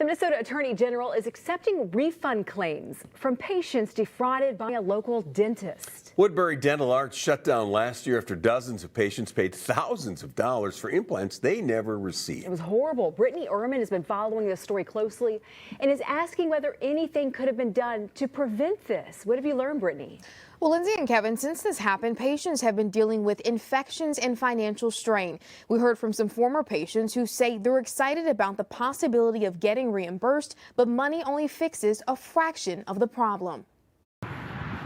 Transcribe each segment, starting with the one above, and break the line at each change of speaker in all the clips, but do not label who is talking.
The Minnesota Attorney General is accepting refund claims from patients defrauded by a local dentist.
Woodbury Dental Arts shut down last year after dozens of patients paid thousands of dollars for implants they never received.
It was horrible. Brittany Ehrman has been following this story closely and is asking whether anything could have been done to prevent this. What have you learned, Brittany?
Well, Lindsay and Kevin, since this happened, patients have been dealing with infections and financial strain. We heard from some former patients who say they're excited about the possibility of getting reimbursed, but money only fixes a fraction of the problem.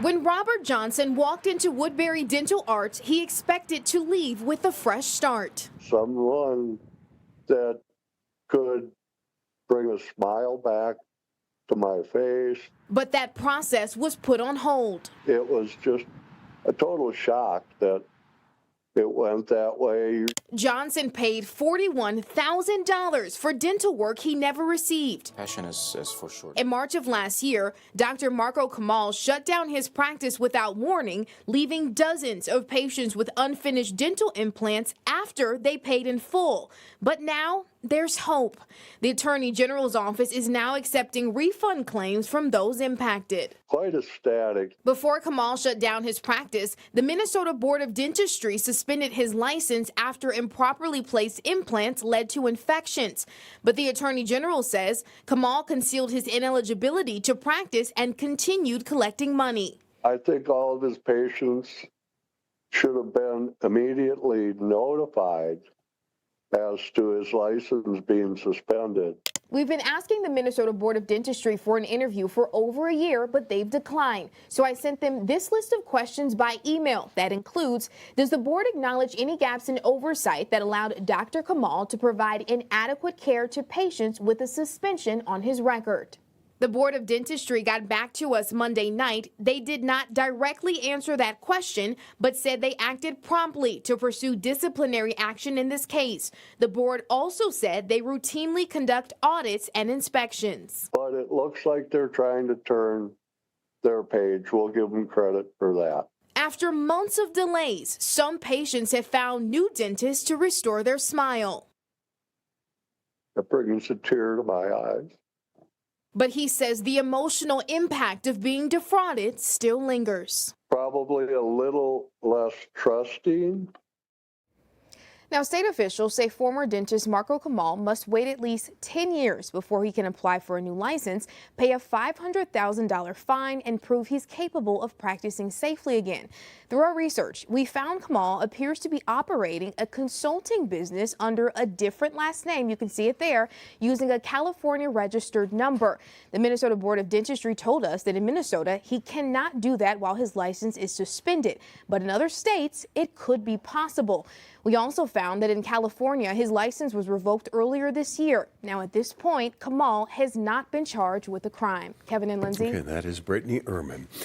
When Robert Johnson walked into Woodbury Dental Arts, he expected to leave with a fresh start.
Someone that could bring a smile back to my face.
But that process was put on hold.
It was just a total shock that it went that way.
Johnson paid $41,000 for dental work he never received.
Passion is for sure.
In March of last year, Dr. Marco Kamal shut down his practice without warning, leaving dozens of patients with unfinished dental implants after they paid in full. But now there's hope. The Attorney General's office is now accepting refund claims from those impacted.
Quite ecstatic.
Before Kamal shut down his practice, the Minnesota Board of Dentistry suspended his license after improperly placed implants led to infections. But the Attorney General says Kamal concealed his ineligibility to practice and continued collecting money.
I think all of his patients should have been immediately notified as to his license being suspended.
We've been asking the Minnesota Board of Dentistry for an interview for over a year, but they've declined. So I sent them this list of questions by email. That includes, does the board acknowledge any gaps in oversight that allowed Dr. Kamal to provide inadequate care to patients with a suspension on his record? The Board of Dentistry got back to us Monday night. They did not directly answer that question, but said they acted promptly to pursue disciplinary action in this case. The board also said they routinely conduct audits and inspections.
But it looks like they're trying to turn their page. We'll give them credit for that.
After months of delays, some patients have found new dentists to restore their smile.
It brings a tear to my eyes.
But he says the emotional impact of being defrauded still lingers.
Probably a little less trusting.
Now, state officials say former dentist Marco Kamal must wait at least 10 years before he can apply for a new license, pay a $500,000 fine, and prove he's capable of practicing safely again. Through our research, we found Kamal appears to be operating a consulting business under a different last name. You can see it there, using a California registered number. The Minnesota Board of Dentistry told us that in Minnesota, he cannot do that while his license is suspended. But in other states, it could be possible. We also found that in California, his license was revoked earlier this year. Now, at this point, Kamal has not been charged with a crime. Kevin and Lindsay.
Okay, that is Brittany Ehrman.